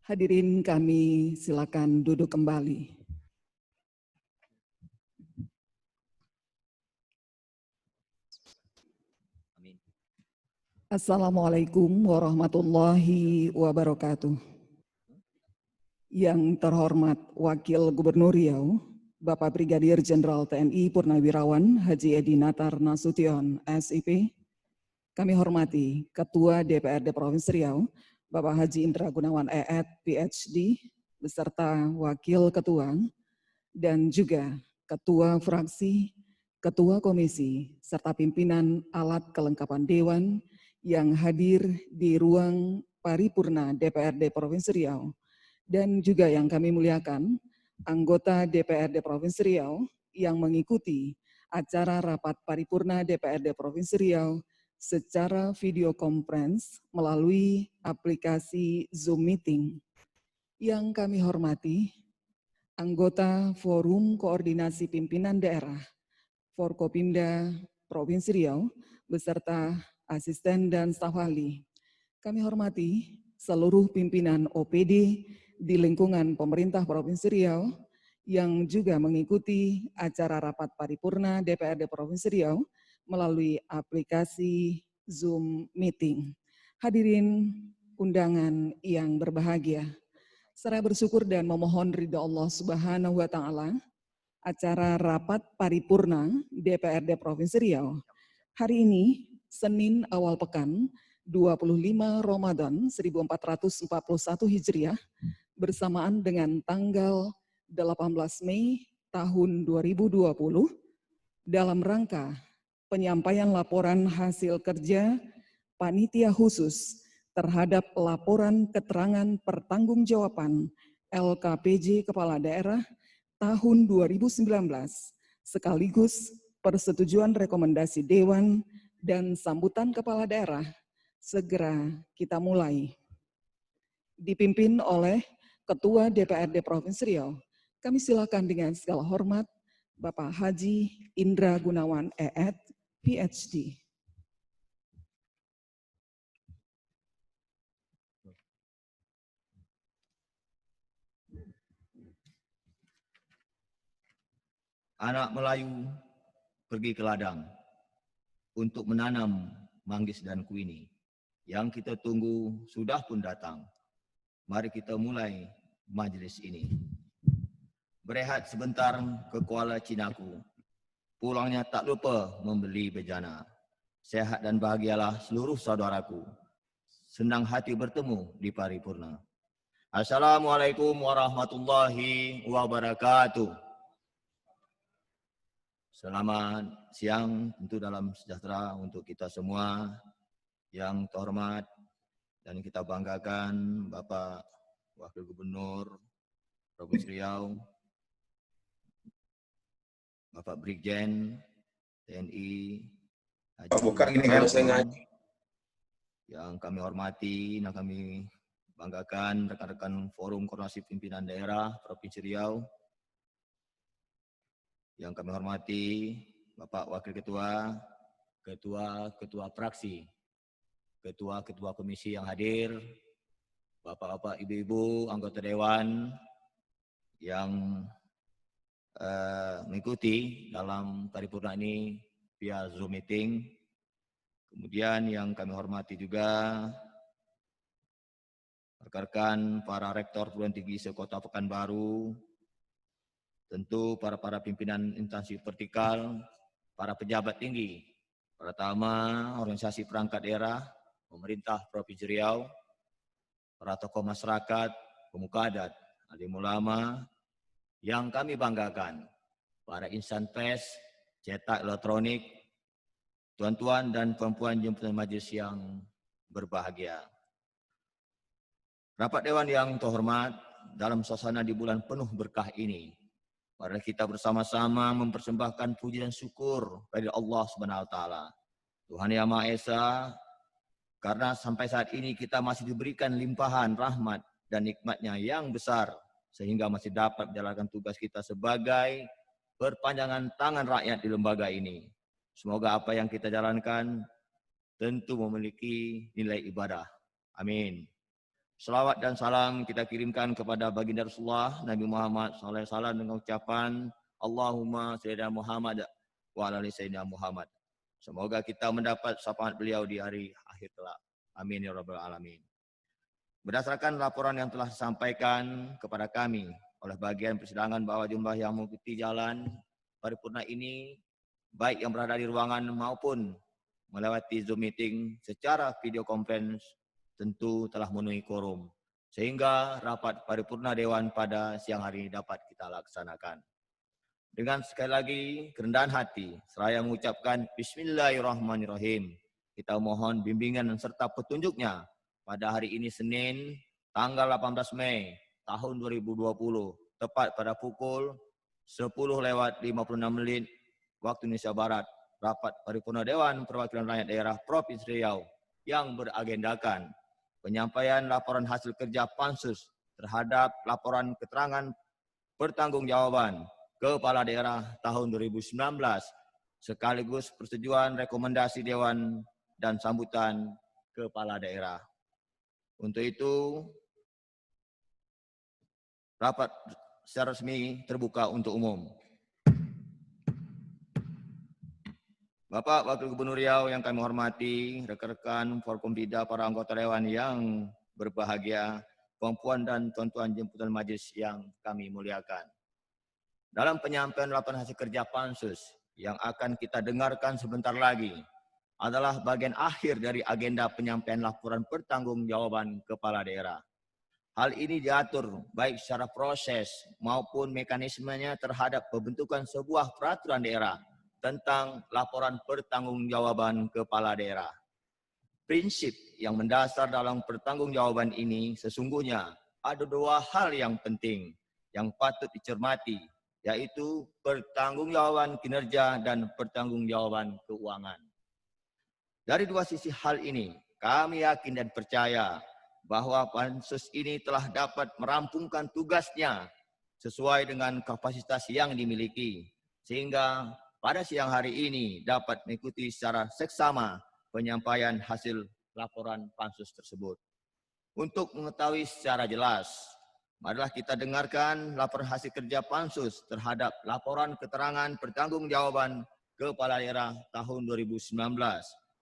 Hadirin kami silakan duduk kembali. Assalamualaikum warahmatullahi wabarakatuh. Yang terhormat Wakil Gubernur Riau, Bapak Brigadir Jenderal TNI Purnawirawan Haji Edi Natar Nasution, SIP. Kami hormati Ketua DPRD Provinsi Riau, Bapak Haji Indra Gunawan EED, PhD, beserta Wakil Ketua, dan juga Ketua Fraksi, Ketua Komisi, serta pimpinan alat kelengkapan Dewan yang hadir di ruang paripurna DPRD Provinsi Riau, dan juga yang kami muliakan, anggota DPRD Provinsi Riau yang mengikuti acara rapat paripurna DPRD Provinsi Riau secara video conference melalui aplikasi Zoom Meeting. Yang kami hormati, anggota Forum Koordinasi Pimpinan Daerah, Forkopimda Provinsi Riau, beserta asisten dan staf ahli. Kami hormati seluruh pimpinan OPD di lingkungan pemerintah Provinsi Riau yang juga mengikuti acara rapat paripurna DPRD Provinsi Riau melalui aplikasi Zoom Meeting. Hadirin undangan yang berbahagia, saya bersyukur dan memohon ridha Allah Subhanahu wa Ta'ala, acara rapat paripurna DPRD Provinsi Riau hari ini, Senin awal pekan, 25 Ramadan 1441 Hijriah, bersamaan dengan tanggal 18 Mei tahun 2020, dalam rangka penyampaian laporan hasil kerja Panitia Khusus terhadap laporan keterangan pertanggungjawaban LKPJ Kepala Daerah tahun 2019, sekaligus persetujuan rekomendasi Dewan dan sambutan Kepala Daerah, segera kita mulai. Dipimpin oleh Ketua DPRD Provinsi Riau, kami silakan dengan segala hormat Bapak Haji Indra Gunawan EED, PhD. Anak Melayu pergi ke ladang untuk menanam manggis dan kuini. Yang kita tunggu sudah pun datang. Mari kita mulai majlis ini. Berehat sebentar ke Kuala Cinaku. Pulangnya tak lupa membeli bejana. Sehat dan bahagialah seluruh saudaraku. Senang hati bertemu di paripurna. Assalamualaikum warahmatullahi wabarakatuh. Selamat siang, tentu dalam sejahtera untuk kita semua. Yang terhormat dan kita banggakan Bapak Wakil Gubernur Provinsi Riau, Bapak Brigjen TNI Haji bukan ini kalau saya ngaji. Yang kami hormati dan kami banggakan rekan-rekan Forum Koordinasi Pimpinan Daerah Provinsi Riau. Yang kami hormati Bapak Wakil Ketua, Ketua Fraksi, Ketua Komisi yang hadir, Bapak-bapak, Ibu-ibu, anggota Dewan yang mengikuti dalam paripurna ini via Zoom Meeting. Kemudian yang kami hormati juga rekan-rekan para rektor perguruan tinggi se-Kota Pekanbaru, tentu para pimpinan instansi vertikal, para pejabat tinggi, pertama organisasi perangkat daerah, pemerintah Provinsi Riau, para tokoh masyarakat, pemuka adat, alim ulama, yang kami banggakan, para insan pers, cetak elektronik, tuan-tuan dan perempuan jemputan majelis yang berbahagia. Rapat Dewan yang terhormat, dalam suasana di bulan penuh berkah ini, mari kita bersama-sama mempersembahkan puji dan syukur kepada Allah Subhanahu wa Ta'ala, Tuhan Yang Maha Esa, karena sampai saat ini kita masih diberikan limpahan rahmat dan nikmat-Nya yang besar, sehingga masih dapat menjalankan tugas kita sebagai perpanjangan tangan rakyat di lembaga ini. Semoga apa yang kita jalankan tentu memiliki nilai ibadah. Amin. Salawat dan salam kita kirimkan kepada baginda Rasulullah Nabi Muhammad SAW dengan ucapan Allahumma sayyidina Muhammad wa ala ali sayyidina Muhammad. Semoga kita mendapat syafaat beliau di hari akhir kelak. Amin ya rabbal alamin. Berdasarkan laporan yang telah disampaikan kepada kami oleh bagian persidangan bahwa jumlah yang mengikuti jalan paripurna ini baik yang berada di ruangan maupun melewati Zoom meeting secara video conference tentu telah memenuhi quorum, sehingga rapat paripurna Dewan pada siang hari ini dapat kita laksanakan. Dengan sekali lagi kerendahan hati, seraya mengucapkan Bismillahirrahmanirrahim, kita mohon bimbingan serta petunjuknya pada hari ini Senin, tanggal 18 Mei tahun 2020, tepat pada pukul 10:56 waktu Indonesia Barat, rapat paripurna Dewan Perwakilan Rakyat Daerah Provinsi Riau yang beragendakan penyampaian laporan hasil kerja Pansus terhadap laporan keterangan pertanggungjawaban Kepala Daerah tahun 2019 sekaligus persetujuan rekomendasi Dewan dan sambutan Kepala Daerah. Untuk itu, rapat secara resmi terbuka untuk umum. Bapak Wakil Gubernur Riau yang kami hormati, rekan-rekan Forkompida, para anggota Dewan yang berbahagia, perempuan dan tuan-tuan jemputan majelis yang kami muliakan. Dalam penyampaian laporan hasil kerja Pansus yang akan kita dengarkan sebentar lagi adalah bagian akhir dari agenda penyampaian laporan pertanggungjawaban Kepala Daerah. Hal ini diatur baik secara proses maupun mekanismenya terhadap pembentukan sebuah peraturan daerah tentang laporan pertanggungjawaban Kepala Daerah. Prinsip yang mendasar dalam pertanggungjawaban ini sesungguhnya ada dua hal yang penting yang patut dicermati, yaitu pertanggungjawaban kinerja dan pertanggungjawaban keuangan. Dari dua sisi hal ini, kami yakin dan percaya bahwa Pansus ini telah dapat merampungkan tugasnya sesuai dengan kapasitas yang dimiliki, sehingga pada siang hari ini dapat mengikuti secara seksama penyampaian hasil laporan Pansus tersebut. Untuk mengetahui secara jelas, marilah kita dengarkan laporan hasil kerja Pansus terhadap laporan keterangan pertanggungjawaban Kepala Daerah tahun 2019,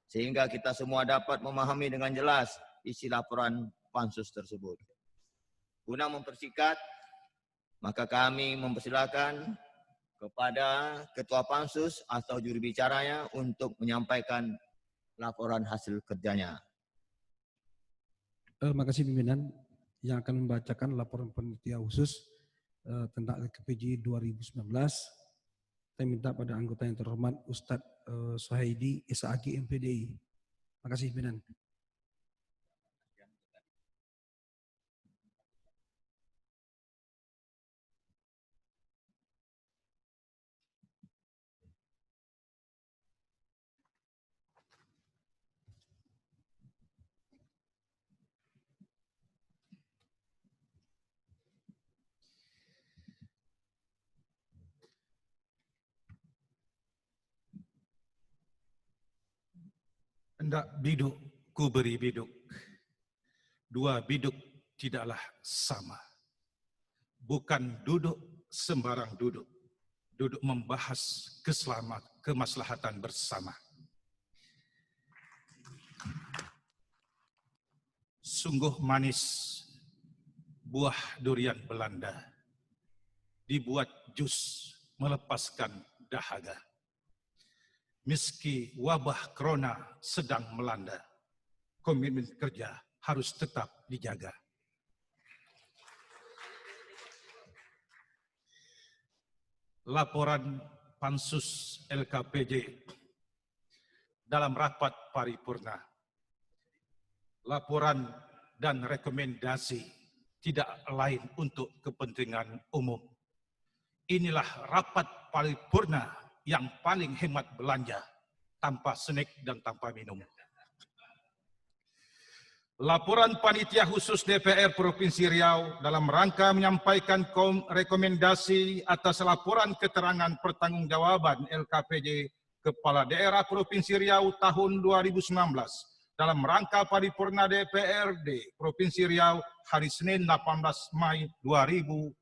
sehingga kita semua dapat memahami dengan jelas isi laporan Pansus tersebut. Guna mempersingkat, maka kami mempersilakan kepada Ketua Pansus atau juru bicaranya untuk menyampaikan laporan hasil kerjanya. Terima kasih pimpinan yang akan membacakan laporan panitia khusus tentang LKPJ 2019. Saya minta pada anggota yang terhormat Ustadz Suhaidi SAG MPDI. Terima kasih pimpinan. Hendak biduk, ku beri biduk. Dua biduk tidaklah sama. Bukan duduk sembarang duduk. Duduk membahas kemaslahatan bersama. Sungguh manis buah durian Belanda. Dibuat jus melepaskan dahaga. Meski wabah corona sedang melanda, komitmen kerja harus tetap dijaga. Laporan Pansus LKPJ dalam rapat paripurna. Laporan dan rekomendasi tidak lain untuk kepentingan umum. Inilah rapat paripurna yang paling hemat belanja, tanpa snack dan tanpa minum. Laporan Panitia Khusus DPR Provinsi Riau dalam rangka menyampaikan rekomendasi atas laporan keterangan pertanggungjawaban LKPJ Kepala Daerah Provinsi Riau tahun 2019 dalam rangka paripurna DPRD Provinsi Riau hari Senin 18 Mei 2020.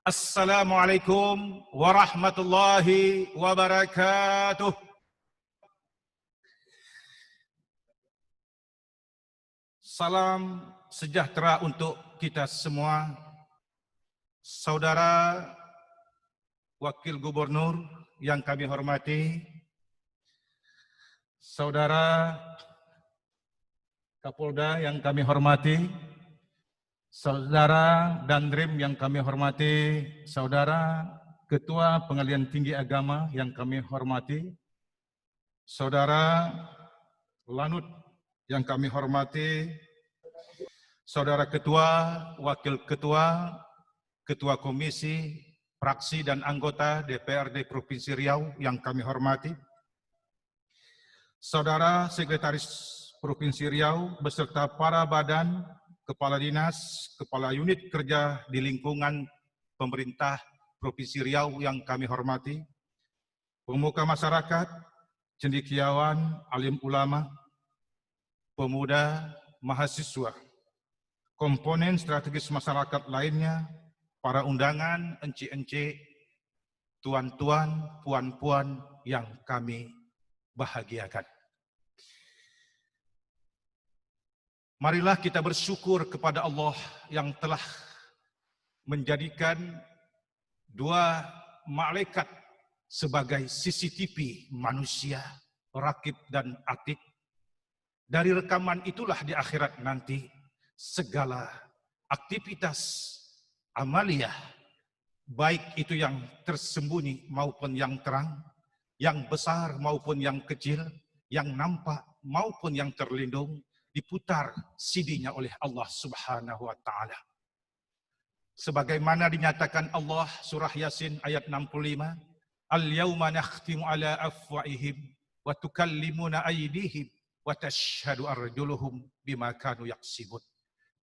Assalamualaikum warahmatullahi wabarakatuh. Salam sejahtera untuk kita semua. Saudara Wakil Gubernur yang kami hormati, Saudara Kapolda yang kami hormati, Saudara Dandim yang kami hormati, Saudara Ketua Pengadilan Tinggi Agama yang kami hormati, Saudara Lanut yang kami hormati, Saudara Ketua, Wakil Ketua, Ketua Komisi, Fraksi dan anggota DPRD Provinsi Riau yang kami hormati, Saudara Sekretaris Provinsi Riau beserta para badan, kepala dinas, kepala unit kerja di lingkungan pemerintah Provinsi Riau yang kami hormati, pemuka masyarakat, cendekiawan, alim ulama, pemuda, mahasiswa, komponen strategis masyarakat lainnya, para undangan, encik-encik, tuan-tuan, puan-puan yang kami bahagiakan. Marilah kita bersyukur kepada Allah yang telah menjadikan dua malaikat sebagai CCTV manusia, rakib dan atid. Dari rekaman itulah di akhirat nanti segala aktivitas amaliyah, baik itu yang tersembunyi maupun yang terang, yang besar maupun yang kecil, yang nampak maupun yang terlindung, diputar CD-nya oleh Allah Subhanahu wa Ta'ala. Sebagaimana dinyatakan Allah surah Yasin ayat 65, Al-yawma nakhtimu ala afwaihim wa tukallimuna aydihim wa tashhadu arjuluhum bima kanu yaksibun.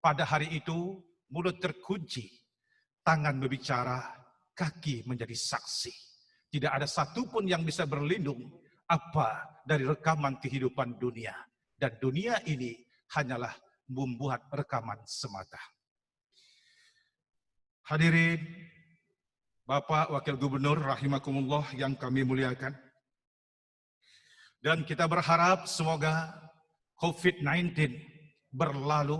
Pada hari itu mulut terkunci, tangan berbicara, kaki menjadi saksi. Tidak ada satupun yang bisa berlindung apa dari rekaman kehidupan dunia. Dan dunia ini hanyalah membuat rekaman semata. Hadirin, Bapak Wakil Gubernur rahimakumullah yang kami muliakan. Dan kita berharap semoga COVID-19 berlalu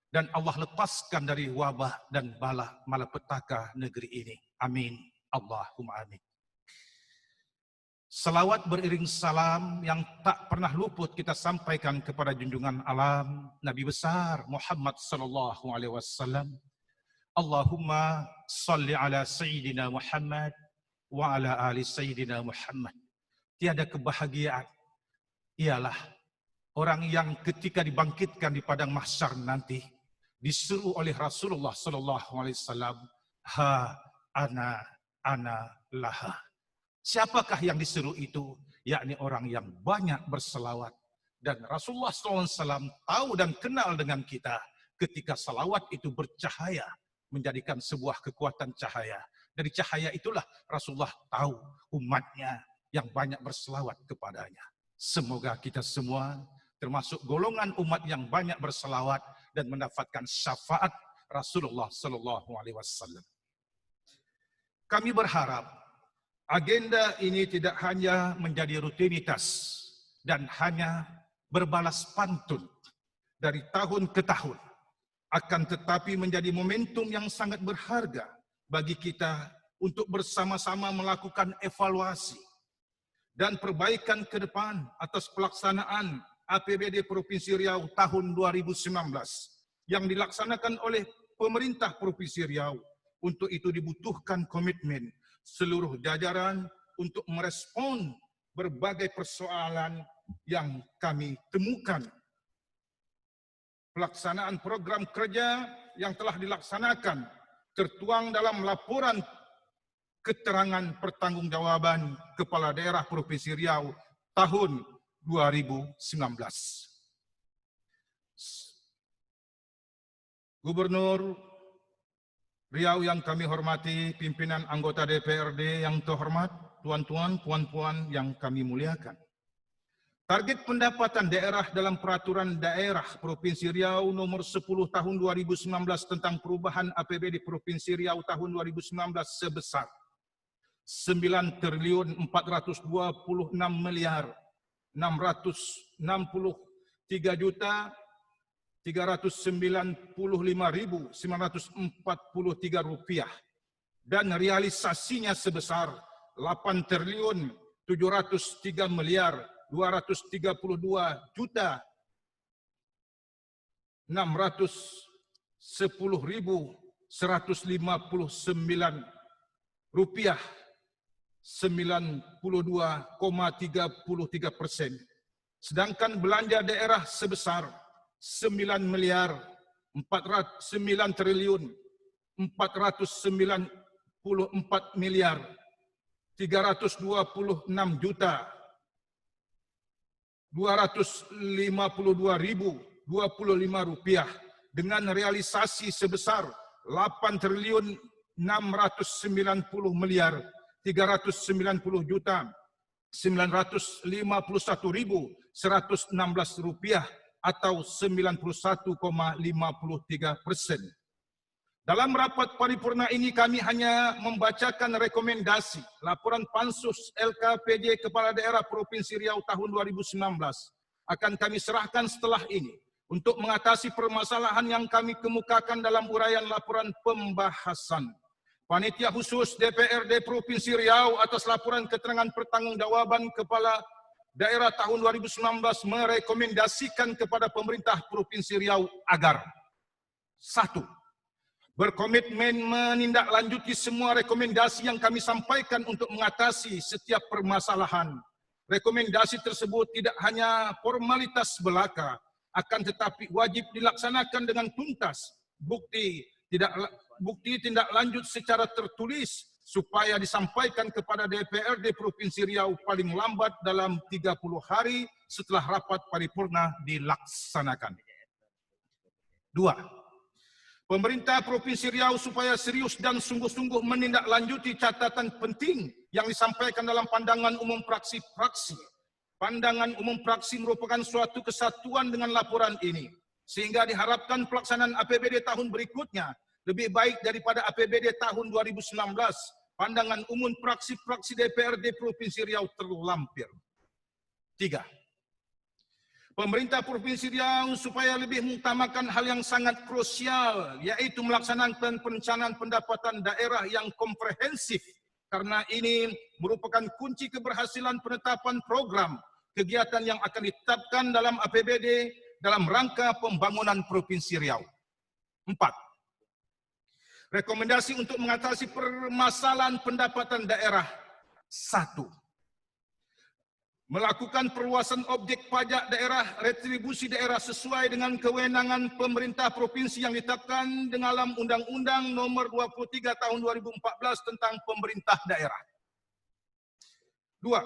dan Allah lepaskan dari wabah dan bala malapetaka negeri ini. Amin. Allahumma amin. Salawat beriring salam yang tak pernah luput kita sampaikan kepada junjungan alam Nabi besar Muhammad sallallahu alaihi wasallam. Allahumma salli ala Sayyidina Muhammad wa ala ali Sayyidina Muhammad. Tiada kebahagiaan ialah orang yang ketika dibangkitkan di padang mahsyar nanti disuruh oleh Rasulullah sallallahu alaihi wasallam, ha ana laha. Siapakah yang disuruh itu? Yakni orang yang banyak berselawat. Dan Rasulullah SAW tahu dan kenal dengan kita ketika salawat itu bercahaya, menjadikan sebuah kekuatan cahaya. Dari cahaya itulah Rasulullah tahu umatnya yang banyak berselawat kepadanya. Semoga kita semua termasuk golongan umat yang banyak berselawat dan mendapatkan syafaat Rasulullah SAW. Kami berharap agenda ini tidak hanya menjadi rutinitas dan hanya berbalas pantun dari tahun ke tahun, akan tetapi menjadi momentum yang sangat berharga bagi kita untuk bersama-sama melakukan evaluasi dan perbaikan ke depan atas pelaksanaan APBD Provinsi Riau tahun 2019 yang dilaksanakan oleh pemerintah Provinsi Riau. Untuk itu dibutuhkan komitmen seluruh jajaran untuk merespon berbagai persoalan yang kami temukan. Pelaksanaan program kerja yang telah dilaksanakan tertuang dalam laporan keterangan pertanggungjawaban Kepala Daerah Provinsi Riau tahun 2019. Gubernur Riau yang kami hormati, pimpinan anggota DPRD yang terhormat, tuan-tuan, puan-puan yang kami muliakan. Target pendapatan daerah dalam Peraturan Daerah Provinsi Riau nomor 10 tahun 2019 tentang perubahan APBD Provinsi Riau tahun 2019 sebesar 9.423.693.395.943 rupiah dan realisasinya sebesar 8.703.610.159 rupiah 92,33%. Sedangkan belanja daerah sebesar 9.494.352.252.025 rupiah dengan realisasi sebesar 8.990.951.116 rupiah atau 91,53%. Dalam rapat paripurna ini kami hanya membacakan rekomendasi laporan Pansus LKPJ Kepala Daerah Provinsi Riau tahun 2019 akan kami serahkan setelah ini untuk mengatasi permasalahan yang kami kemukakan dalam uraian laporan pembahasan. Panitia Khusus DPRD Provinsi Riau atas laporan keterangan pertanggungjawaban Kepala Daerah tahun 2019 merekomendasikan kepada pemerintah Provinsi Riau agar 1. Berkomitmen menindaklanjuti semua rekomendasi yang kami sampaikan untuk mengatasi setiap permasalahan. Rekomendasi tersebut tidak hanya formalitas belaka, akan tetapi wajib dilaksanakan dengan tuntas. Bukti tindak lanjut secara tertulis supaya disampaikan kepada DPRD Provinsi Riau paling lambat dalam 30 hari setelah rapat paripurna dilaksanakan. 2. Pemerintah Provinsi Riau supaya serius dan sungguh-sungguh menindaklanjuti catatan penting yang disampaikan dalam pandangan umum praksi-praksi. Pandangan umum praksi merupakan suatu kesatuan dengan laporan ini, sehingga diharapkan pelaksanaan APBD tahun berikutnya lebih baik daripada APBD tahun 2019. Pandangan umum praksi-praksi DPRD Provinsi Riau terlampir. 3. Pemerintah Provinsi Riau supaya lebih mengutamakan hal yang sangat krusial, yaitu melaksanakan perencanaan pendapatan daerah yang komprehensif, karena ini merupakan kunci keberhasilan penetapan program kegiatan yang akan ditetapkan dalam APBD dalam rangka pembangunan Provinsi Riau. 4. Rekomendasi untuk mengatasi permasalahan pendapatan daerah. 1. Melakukan perluasan objek pajak daerah, retribusi daerah sesuai dengan kewenangan pemerintah provinsi yang ditetapkan dalam Undang-Undang Nomor 23 Tahun 2014 tentang Pemerintah Daerah. 2.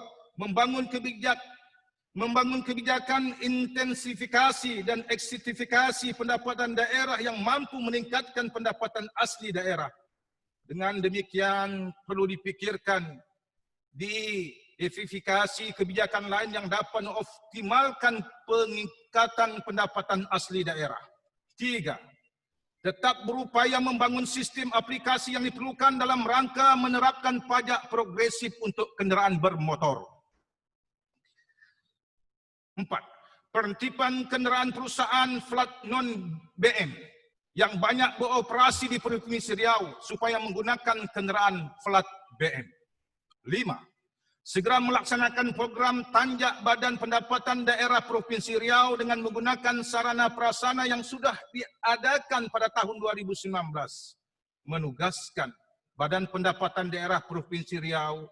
Membangun kebijakan intensifikasi dan ekstensifikasi pendapatan daerah yang mampu meningkatkan pendapatan asli daerah. Dengan demikian perlu dipikirkan diversifikasi kebijakan lain yang dapat mengoptimalkan peningkatan pendapatan asli daerah. 3. Tetap berupaya membangun sistem aplikasi yang diperlukan dalam rangka menerapkan pajak progresif untuk kendaraan bermotor. 4. Penertiban kendaraan perusahaan flat non-BM yang banyak beroperasi di Provinsi Riau supaya menggunakan kendaraan flat BM. 5. Segera melaksanakan program tanjak badan pendapatan daerah Provinsi Riau dengan menggunakan sarana prasarana yang sudah diadakan pada tahun 2019. Menugaskan Badan Pendapatan Daerah Provinsi Riau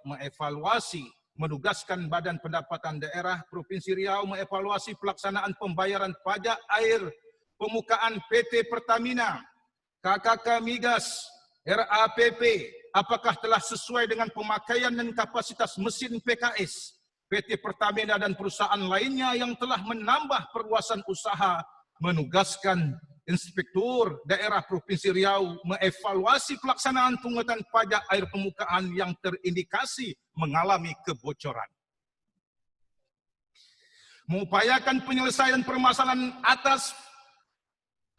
menugaskan Badan Pendapatan Daerah Provinsi Riau mengevaluasi pelaksanaan pembayaran pajak air permukaan PT Pertamina, KKK Migas, RAPP, apakah telah sesuai dengan pemakaian dan kapasitas mesin PKS, PT Pertamina dan perusahaan lainnya yang telah menambah perluasan usaha, menugaskan Inspektur Daerah Provinsi Riau mengevaluasi pelaksanaan pungutan pajak air permukaan yang terindikasi mengalami kebocoran. mengupayakan penyelesaian permasalahan atas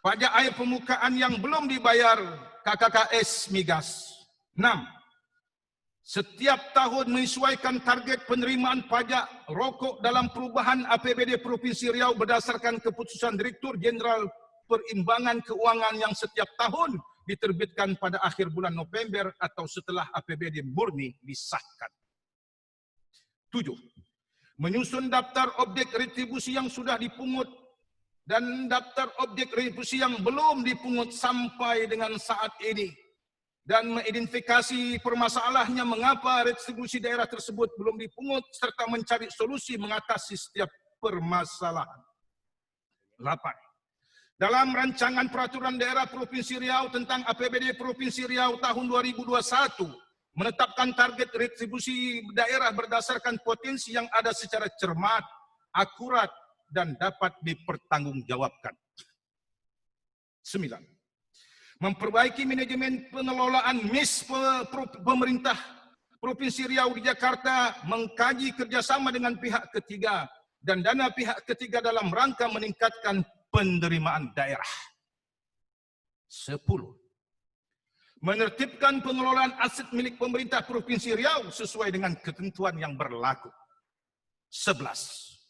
pajak air permukaan yang belum dibayar KKKS Migas. 6. Setiap tahun menyesuaikan target penerimaan pajak rokok dalam perubahan APBD Provinsi Riau berdasarkan keputusan Direktur Jenderal Perimbangan Keuangan yang setiap tahun diterbitkan pada akhir bulan November atau setelah APBD murni disahkan. 7. Menyusun daftar objek retribusi yang sudah dipungut dan daftar objek retribusi yang belum dipungut sampai dengan saat ini, dan mengidentifikasi permasalahannya mengapa retribusi daerah tersebut belum dipungut serta mencari solusi mengatasi setiap permasalahan. 8. Dalam rancangan peraturan daerah Provinsi Riau tentang APBD Provinsi Riau tahun 2021, menetapkan target retribusi daerah berdasarkan potensi yang ada secara cermat, akurat, dan dapat dipertanggungjawabkan. 9. Memperbaiki manajemen pengelolaan MIS pemerintah Provinsi Riau di Jakarta, mengkaji kerjasama dengan pihak ketiga dan dana pihak ketiga dalam rangka meningkatkan penerimaan daerah. 10. Menertibkan pengelolaan aset milik pemerintah Provinsi Riau sesuai dengan ketentuan yang berlaku. 11.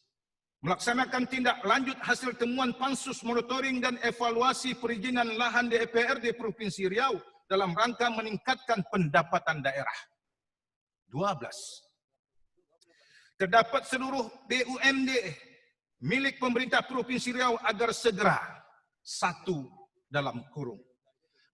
Melaksanakan tindak lanjut hasil temuan Pansus Monitoring dan Evaluasi Perizinan Lahan DPRD Provinsi Riau dalam rangka meningkatkan pendapatan daerah. 12. Terdapat seluruh BUMD milik pemerintah Provinsi Riau agar segera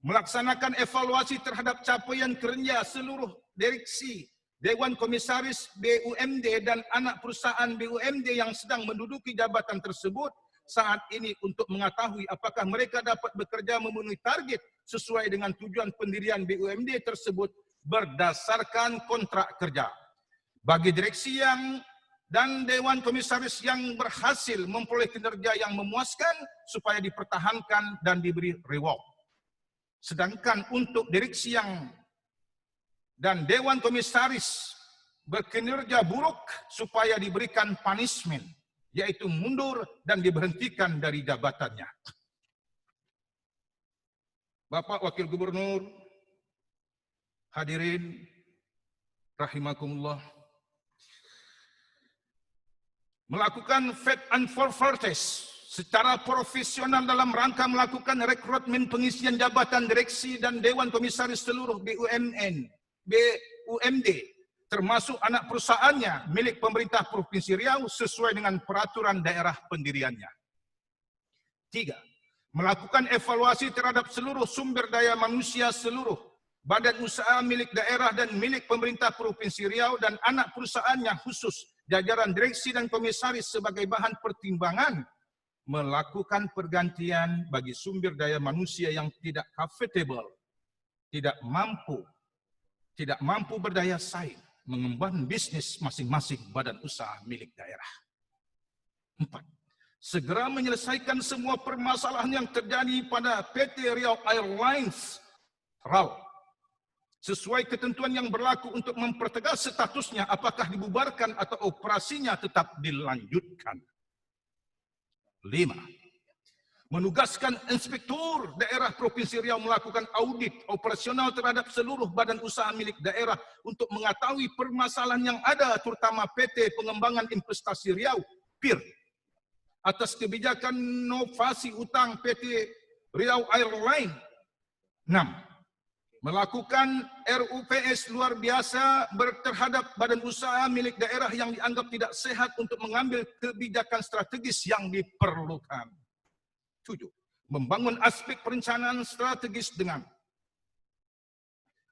melaksanakan evaluasi terhadap capaian kerja seluruh direksi, Dewan Komisaris BUMD dan anak perusahaan BUMD yang sedang menduduki jabatan tersebut saat ini untuk mengetahui apakah mereka dapat bekerja memenuhi target sesuai dengan tujuan pendirian BUMD tersebut berdasarkan kontrak kerja. Bagi direksi dan Dewan Komisaris yang berhasil memperoleh kinerja yang memuaskan supaya dipertahankan dan diberi reward. Sedangkan untuk direksi dan Dewan Komisaris berkinerja buruk supaya diberikan punishment, yaitu mundur dan diberhentikan dari jabatannya. Bapak Wakil Gubernur, hadirin rahimakumullah, melakukan fit and proper test secara profesional dalam rangka melakukan rekrutmen pengisian jabatan direksi dan Dewan Komisaris seluruh BUMD, termasuk anak perusahaannya milik pemerintah Provinsi Riau sesuai dengan peraturan daerah pendiriannya. 3. Melakukan evaluasi terhadap seluruh sumber daya manusia seluruh badan usaha milik daerah dan milik pemerintah Provinsi Riau dan anak perusahaannya khusus jajaran direksi dan komisaris sebagai bahan pertimbangan, melakukan pergantian bagi sumber daya manusia yang tidak comfortable, tidak mampu berdaya saing, mengembangkan bisnis masing-masing badan usaha milik daerah. 4. Segera menyelesaikan semua permasalahan yang terjadi pada PT Riau Airlines RAL sesuai ketentuan yang berlaku untuk mempertegas statusnya apakah dibubarkan atau operasinya tetap dilanjutkan. 5. Menugaskan Inspektur Daerah Provinsi Riau melakukan audit operasional terhadap seluruh badan usaha milik daerah untuk mengetahui permasalahan yang ada, terutama PT Pengembangan Investasi Riau (PIR) atas kebijakan novasi utang PT Riau Airline. 6. Melakukan RUPS luar biasa terhadap badan usaha milik daerah yang dianggap tidak sehat untuk mengambil kebijakan strategis yang diperlukan. 7. Membangun aspek perencanaan strategis dengan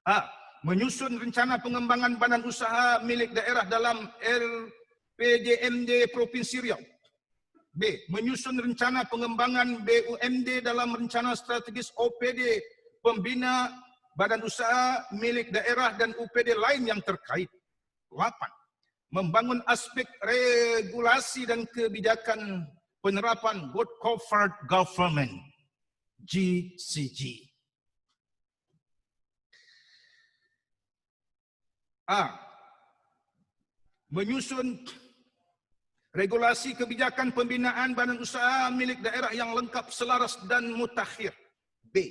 A. Menyusun rencana pengembangan badan usaha milik daerah dalam RPJMD Provinsi Riau. B. Menyusun rencana pengembangan BUMD dalam rencana strategis OPD pembina badan usaha milik daerah dan UPD lain yang terkait. 8. Membangun aspek regulasi dan kebijakan penerapan Good Corporate Government (GCG). A. Menyusun Regulasi kebijakan pembinaan badan usaha milik daerah yang lengkap, selaras dan mutakhir. B.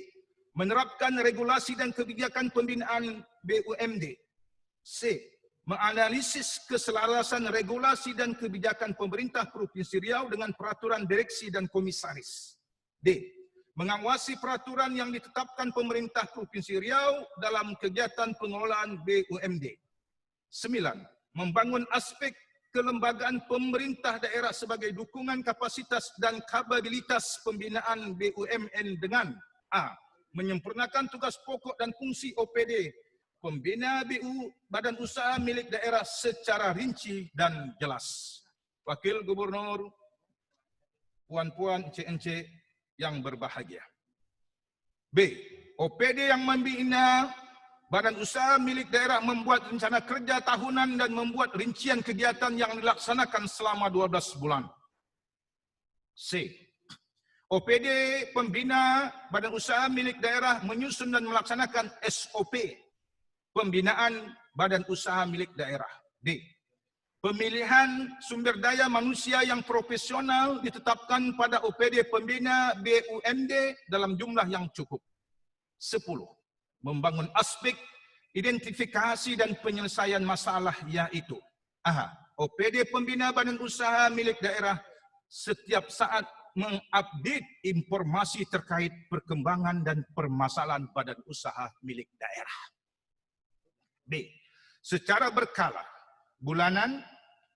Menerapkan regulasi dan kebijakan pembinaan BUMD. C. Menganalisis keselarasan regulasi dan kebijakan pemerintah Provinsi Riau dengan peraturan direksi dan komisaris. D. Mengawasi peraturan yang ditetapkan pemerintah Provinsi Riau dalam kegiatan pengelolaan BUMD. 9. Membangun aspek kelembagaan pemerintah daerah sebagai dukungan kapasitas dan kapabilitas pembinaan BUMN dengan A. Menyempurnakan tugas pokok dan fungsi OPD pembina BU badan usaha milik daerah secara rinci dan jelas. Wakil Gubernur, puan-puan, encik-encik yang berbahagia. B. OPD yang membina badan usaha milik daerah membuat rencana kerja tahunan dan membuat rincian kegiatan yang dilaksanakan selama 12 bulan. C. OPD pembina badan usaha milik daerah menyusun dan melaksanakan SOP pembinaan badan usaha milik daerah. D. Pemilihan sumber daya manusia yang profesional ditetapkan pada OPD pembina BUMD dalam jumlah yang cukup. 10. Membangun aspek identifikasi dan penyelesaian masalah, yaitu A. OPD pembina badan usaha milik daerah setiap saat mengupdate informasi terkait perkembangan dan permasalahan badan usaha milik daerah. B. Secara berkala, bulanan,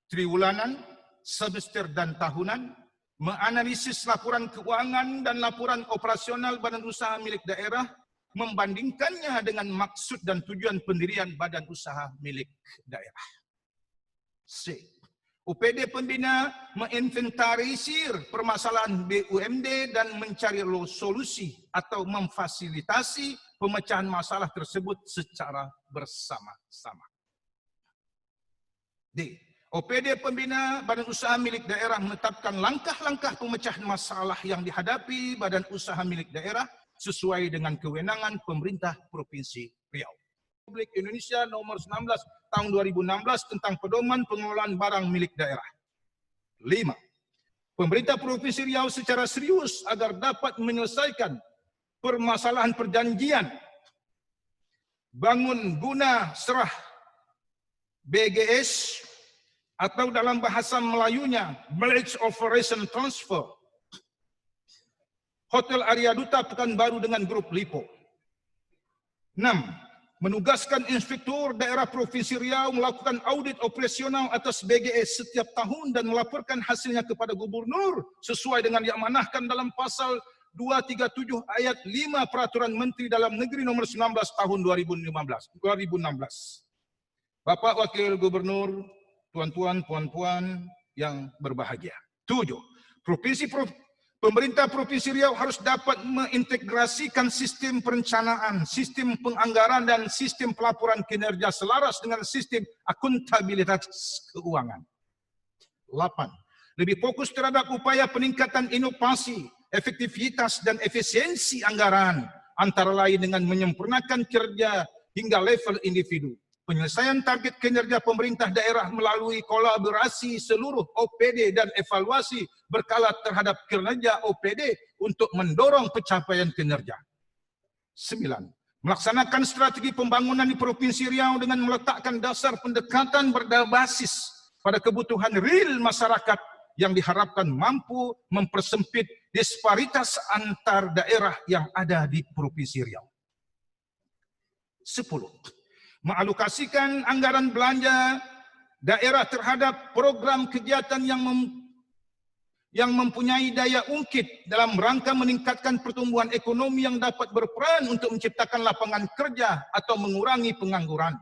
triwulanan, semester dan tahunan, menganalisis laporan keuangan dan laporan operasional badan usaha milik daerah, membandingkannya dengan maksud dan tujuan pendirian badan usaha milik daerah. C. OPD pembina menginventarisir permasalahan BUMD dan mencari solusi atau memfasilitasi pemecahan masalah tersebut secara bersama-sama. D. OPD pembina badan usaha milik daerah menetapkan langkah-langkah pemecahan masalah yang dihadapi badan usaha milik daerah sesuai dengan kewenangan pemerintah Provinsi Riau. Republik Indonesia nomor 19 tahun 2016 tentang pedoman pengelolaan barang milik daerah. 5. Pemerintah Provinsi Riau secara serius agar dapat menyelesaikan permasalahan perjanjian bangun guna serah BGS atau dalam bahasa Melayunya Bridge Operation Transfer Hotel Arya Duta Pekanbaru dengan grup Lipo. 6. Menugaskan Inspektur Daerah Provinsi Riau melakukan audit operasional atas BGS setiap tahun dan melaporkan hasilnya kepada Gubernur sesuai dengan diamanahkan dalam pasal 237 ayat 5 Peraturan Menteri Dalam Negeri nomor 19 tahun 2016. Bapak Wakil Gubernur, tuan-tuan, puan-puan yang berbahagia. 7. Pemerintah Provinsi Riau harus dapat mengintegrasikan sistem perencanaan, sistem penganggaran dan sistem pelaporan kinerja selaras dengan sistem akuntabilitas keuangan. 8. Lebih fokus terhadap upaya peningkatan inovasi, efektivitas dan efisiensi anggaran, antara lain dengan menyempurnakan kerja hingga level individu. Penyelesaian target kinerja pemerintah daerah melalui kolaborasi seluruh OPD dan evaluasi berkala terhadap kinerja OPD untuk mendorong pencapaian kinerja. 9. Melaksanakan strategi pembangunan di Provinsi Riau dengan meletakkan dasar pendekatan berbasis pada kebutuhan real masyarakat yang diharapkan mampu mempersempit disparitas antar daerah yang ada di Provinsi Riau. 10. Mengalokasikan anggaran belanja daerah terhadap program kegiatan yang mempunyai daya ungkit dalam rangka meningkatkan pertumbuhan ekonomi yang dapat berperan untuk menciptakan lapangan kerja atau mengurangi pengangguran,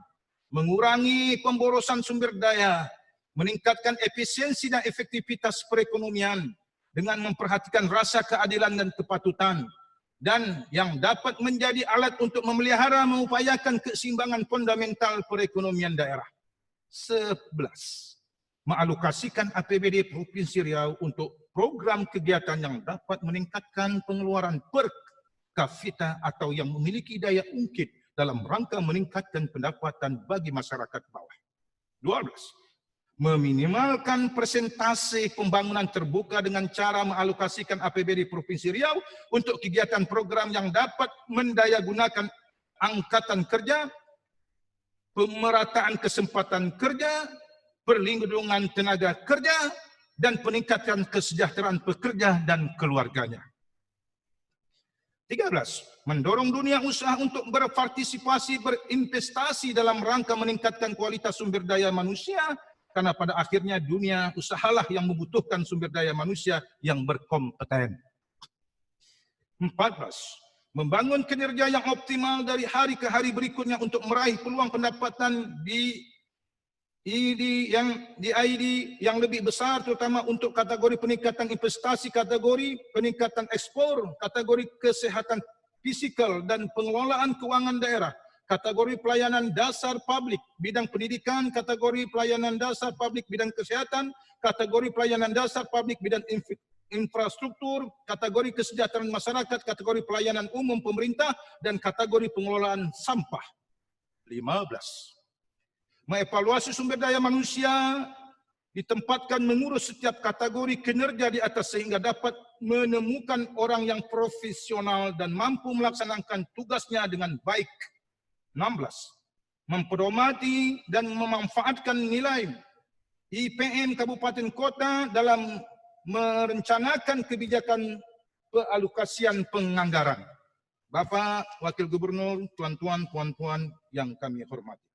mengurangi pemborosan sumber daya, meningkatkan efisiensi dan efektivitas perekonomian dengan memperhatikan rasa keadilan dan kepatutan, dan yang dapat menjadi alat untuk memelihara mengupayakan keseimbangan fundamental perekonomian daerah. 11. Mengalokasikan APBD Provinsi Riau untuk program kegiatan yang dapat meningkatkan pengeluaran per kapita atau yang memiliki daya ungkit dalam rangka meningkatkan pendapatan bagi masyarakat bawah. 12. meminimalkan persentase pembangunan terbuka dengan cara mengalokasikan APBD Provinsi Riau untuk kegiatan program yang dapat mendayagunakan angkatan kerja, pemerataan kesempatan kerja, perlindungan tenaga kerja, dan peningkatan kesejahteraan pekerja dan keluarganya. 13. Mendorong dunia usaha untuk berpartisipasi berinvestasi dalam rangka meningkatkan kualitas sumber daya manusia, karena pada akhirnya dunia usahalah yang membutuhkan sumber daya manusia yang berkompeten. 14. Membangun kinerja yang optimal dari hari ke hari berikutnya untuk meraih peluang pendapatan di ID yang lebih besar, terutama untuk kategori peningkatan investasi, kategori peningkatan ekspor, kategori kesehatan fisikal dan pengelolaan keuangan daerah, kategori pelayanan dasar publik bidang pendidikan, kategori pelayanan dasar publik bidang kesehatan, kategori pelayanan dasar publik bidang infrastruktur, kategori kesejahteraan masyarakat, kategori pelayanan umum pemerintah, dan kategori pengelolaan sampah. 15. Mengevaluasi sumber daya manusia, ditempatkan mengurus setiap kategori kinerja di atas sehingga dapat menemukan orang yang profesional dan mampu melaksanakan tugasnya dengan baik. 16. Mempedomati dan memanfaatkan nilai IPM Kabupaten Kota dalam merencanakan kebijakan pengalokasian penganggaran. Bapak Wakil Gubernur, tuan-tuan, puan-puan yang kami hormati.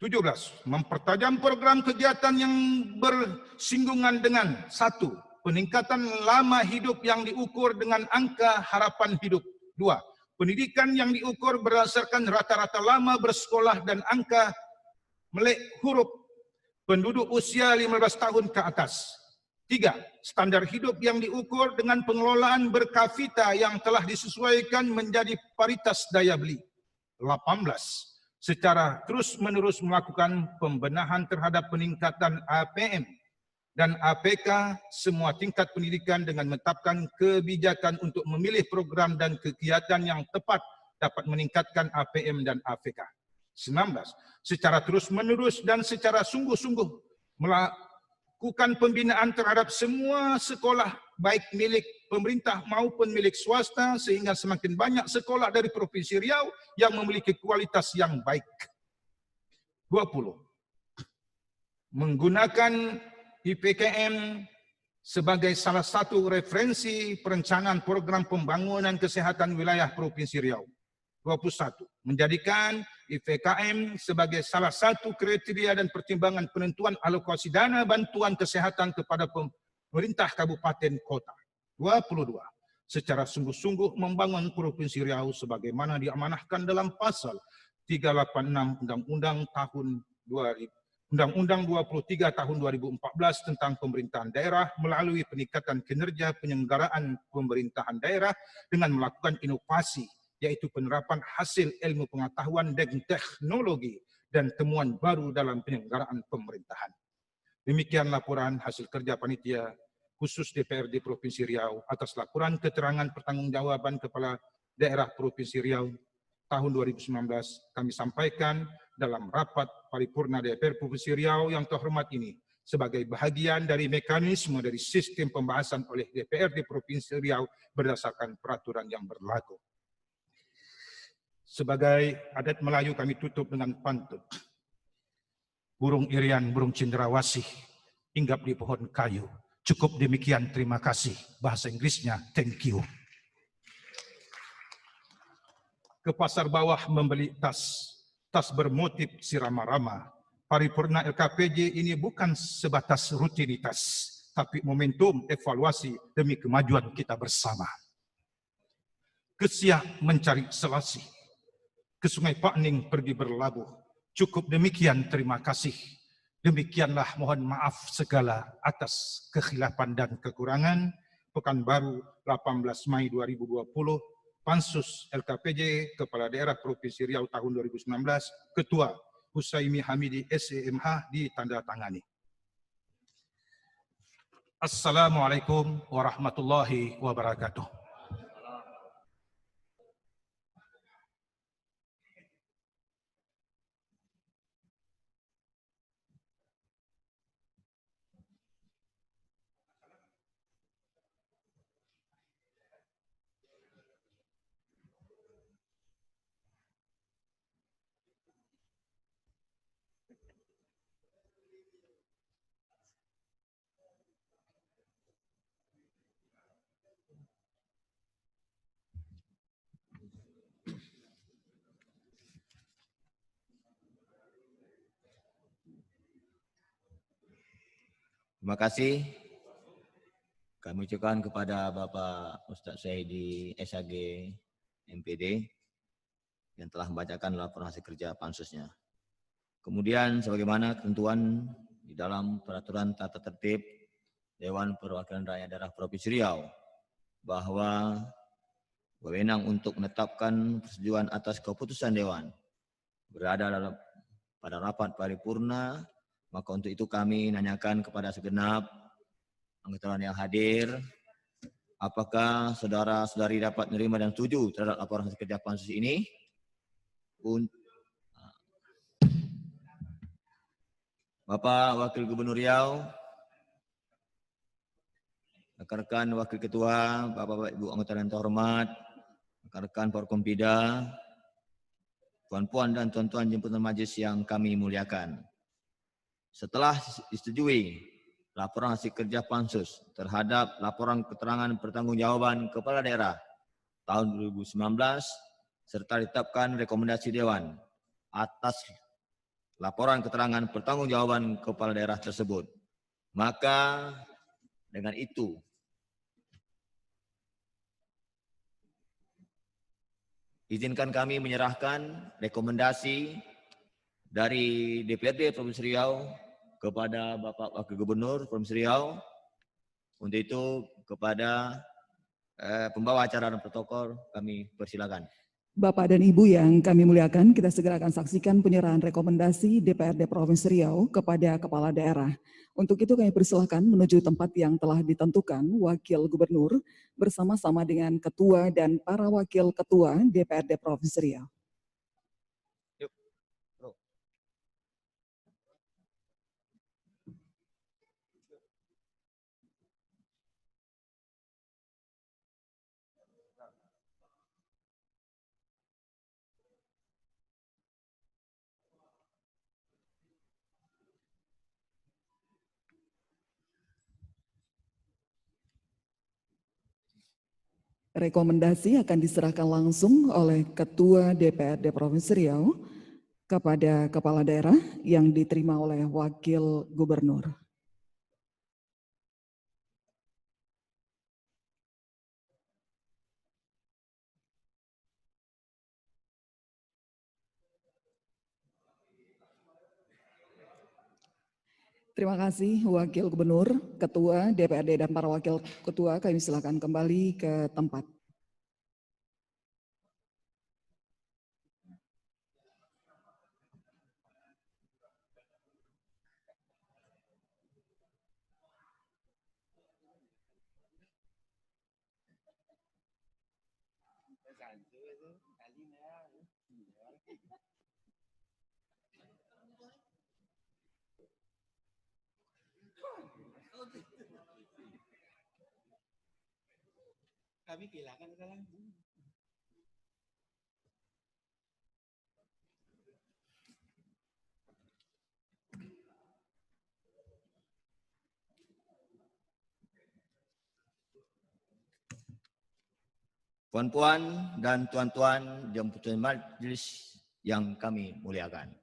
17. Mempertajam program kegiatan yang bersinggungan dengan 1. Peningkatan lama hidup yang diukur dengan angka harapan hidup. 2. Pendidikan yang diukur berdasarkan rata-rata lama bersekolah dan angka melek huruf penduduk usia 15 tahun ke atas. 3. Standar hidup yang diukur dengan pengelolaan berkapita yang telah disesuaikan menjadi paritas daya beli. 18. Secara terus-menerus melakukan pembenahan terhadap peningkatan APM dan APK semua tingkat pendidikan dengan menetapkan kebijakan untuk memilih program dan kegiatan yang tepat dapat meningkatkan APM dan APK. 19. Secara terus-menerus dan secara sungguh-sungguh melakukan pembinaan terhadap semua sekolah baik milik pemerintah maupun milik swasta sehingga semakin banyak sekolah dari Provinsi Riau yang memiliki kualitas yang baik. 20. Menggunakan IPKM sebagai salah satu referensi perencanaan program pembangunan kesehatan wilayah Provinsi Riau. 21. Menjadikan IPKM sebagai salah satu kriteria dan pertimbangan penentuan alokasi dana bantuan kesehatan kepada pemerintah kabupaten kota. 22. Secara sungguh-sungguh membangun Provinsi Riau sebagaimana diamanahkan dalam pasal 386 Undang-Undang 23 tahun 2014 tentang pemerintahan daerah melalui peningkatan kinerja penyelenggaraan pemerintahan daerah dengan melakukan inovasi, yaitu penerapan hasil ilmu pengetahuan dan teknologi dan temuan baru dalam penyelenggaraan pemerintahan. Demikian laporan hasil kerja panitia khusus DPRD Provinsi Riau atas laporan keterangan pertanggungjawaban Kepala Daerah Provinsi Riau tahun 2019 kami sampaikan dalam rapat paripurna DPR Provinsi Riau yang terhormat ini sebagai bahagian dari mekanisme dari sistem pembahasan oleh DPRD Provinsi Riau berdasarkan peraturan yang berlaku. Sebagai adat Melayu kami tutup dengan pantun. Burung irian, burung cendrawasih, hinggap di pohon kayu. Cukup demikian, terima kasih. Bahasa Inggrisnya, thank you. Ke pasar bawah membeli tas bermotif sirama-rama. Paripurna LKPJ ini bukan sebatas rutinitas, tapi momentum evaluasi demi kemajuan kita bersama. Ke Siak mencari selasih, ke Sungai Pakning pergi berlabuh. Cukup demikian, terima kasih. Demikianlah, mohon maaf segala atas kekhilafan dan kekurangan. Pekanbaru 18 Mei 2020, Pansus LKPJ Kepala Daerah Provinsi Riau tahun 2019, Ketua Husaimi Hamidi SEMH ditandatangani. Assalamualaikum warahmatullahi wabarakatuh. Terima kasih. Kami ucapkan kepada Bapak Ustadz Syahidi SAG MPD yang telah membacakan laporan hasil kerja pansusnya. Kemudian sebagaimana ketentuan di dalam peraturan tata tertib Dewan Perwakilan Rakyat Daerah Provinsi Riau bahwa wewenang untuk menetapkan persetujuan atas keputusan Dewan berada pada rapat paripurna, maka untuk itu kami nanyakan kepada segenap anggota yang hadir, apakah saudara-saudari dapat menerima dan setuju terhadap laporan hasil kerja pansus ini? Bapak Wakil Gubernur Riau, rekan-rekan Wakil Ketua, Bapak-Bapak Ibu anggota yang terhormat, rekan-rekan Forkompida, puan-puan dan tuan-tuan jemputan majelis yang kami muliakan. Setelah disetujui laporan hasil kerja pansus terhadap laporan keterangan pertanggungjawaban Kepala Daerah tahun 2019 serta ditetapkan rekomendasi Dewan atas laporan keterangan pertanggungjawaban Kepala Daerah tersebut. Maka dengan itu izinkan kami menyerahkan rekomendasi dari DPRD Provinsi Riau kepada Bapak Wakil Gubernur Provinsi Riau. Untuk itu kepada pembawa acara dan protokol kami persilakan. Bapak dan Ibu yang kami muliakan, kita segera akan saksikan penyerahan rekomendasi DPRD Provinsi Riau kepada Kepala Daerah. Untuk itu kami persilahkan menuju tempat yang telah ditentukan Wakil Gubernur bersama-sama dengan Ketua dan para Wakil Ketua DPRD Provinsi Riau. Rekomendasi akan diserahkan langsung oleh Ketua DPRD Provinsi Riau kepada Kepala Daerah yang diterima oleh Wakil Gubernur. Terima kasih Wakil Gubernur, Ketua DPRD dan para Wakil Ketua, kami silakan kembali ke tempat. Kami kehilangan sekarang. Puan-puan dan tuan-tuan jemputan majelis yang kami muliakan.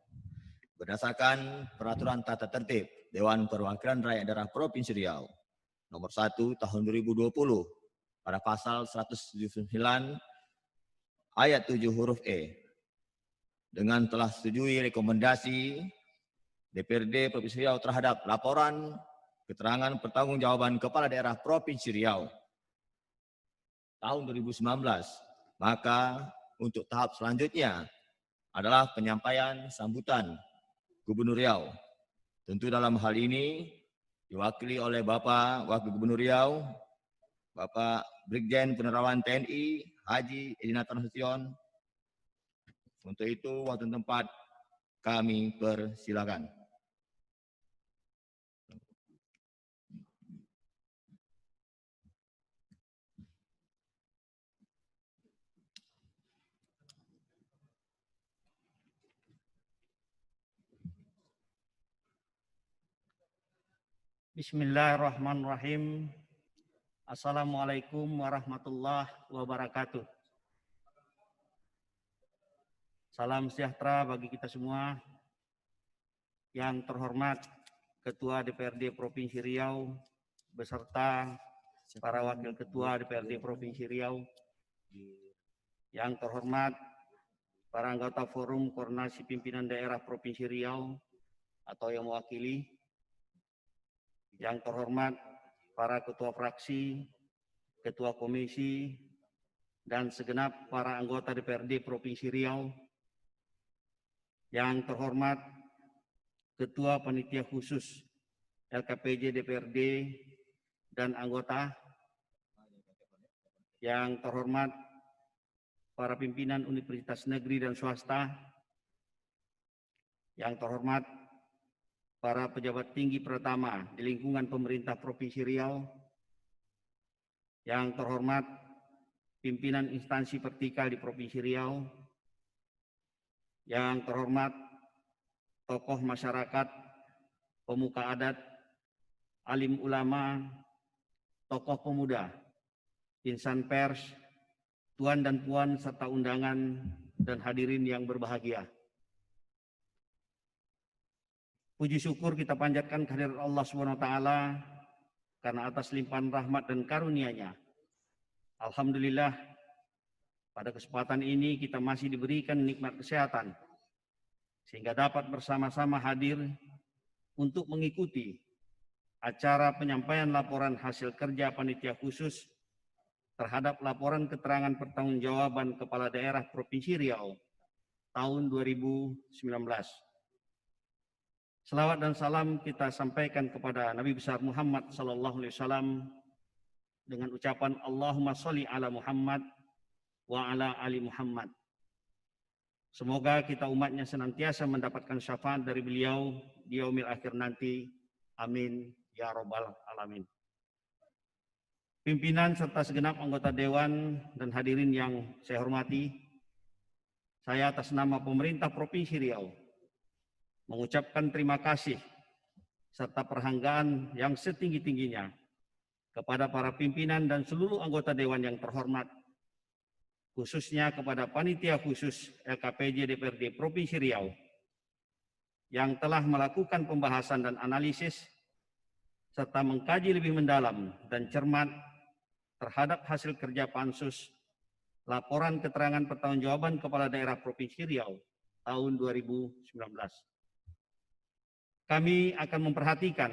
Berdasarkan peraturan tata tertib Dewan Perwakilan Rakyat Daerah Provinsi Riau nomor 1 tahun 2020 pada pasal 179 ayat 7 huruf E dengan telah setujui rekomendasi DPRD Provinsi Riau terhadap laporan keterangan pertanggungjawaban Kepala Daerah Provinsi Riau tahun 2019, maka untuk tahap selanjutnya adalah penyampaian sambutan Gubernur Riau. Tentu dalam hal ini diwakili oleh Bapak Wakil Gubernur Riau, Bapak Brigjen Purnawirawan TNI Haji Edi Nathan Nasution. Untuk itu waktu dan tempat kami persilakan. Bismillahirrahmanirrahim. Assalamualaikum warahmatullahi wabarakatuh. Salam sejahtera bagi kita semua. Yang terhormat Ketua DPRD Provinsi Riau beserta para Wakil Ketua DPRD Provinsi Riau, yang terhormat para anggota Forum Koordinasi Pimpinan Daerah Provinsi Riau atau yang mewakili, yang terhormat para Ketua Fraksi, Ketua Komisi, dan segenap para anggota DPRD Provinsi Riau, yang terhormat Ketua Panitia Khusus LKPJ DPRD dan anggota, yang terhormat para pimpinan universitas negeri dan swasta, yang terhormat para pejabat tinggi pertama di lingkungan pemerintah Provinsi Riau, yang terhormat pimpinan instansi vertikal di Provinsi Riau, yang terhormat tokoh masyarakat, pemuka adat, alim ulama, tokoh pemuda, insan pers, tuan dan puan serta undangan dan hadirin yang berbahagia. Puji syukur kita panjatkan kehadirat Allah SWT karena atas limpahan rahmat dan karunia-Nya. Alhamdulillah, pada kesempatan ini kita masih diberikan nikmat kesehatan sehingga dapat bersama-sama hadir untuk mengikuti acara penyampaian laporan hasil kerja panitia khusus terhadap laporan keterangan pertanggungjawaban Kepala Daerah Provinsi Riau tahun 2019. Selawat dan salam kita sampaikan kepada Nabi besar Muhammad SAW dengan ucapan Allahumma sholli ala Muhammad wa ala ali Muhammad. Semoga kita umatnya senantiasa mendapatkan syafaat dari beliau di yaumil akhir nanti. Amin ya rabbal alamin. Pimpinan serta segenap anggota Dewan dan hadirin yang saya hormati, saya atas nama pemerintah Provinsi Riau mengucapkan terima kasih serta perhargaan yang setinggi-tingginya kepada para pimpinan dan seluruh anggota Dewan yang terhormat, khususnya kepada Panitia Khusus LKPJ DPRD Provinsi Riau yang telah melakukan pembahasan dan analisis serta mengkaji lebih mendalam dan cermat terhadap hasil kerja Pansus Laporan Keterangan Pertanggungjawaban Kepala Daerah Provinsi Riau tahun 2019. Kami akan memperhatikan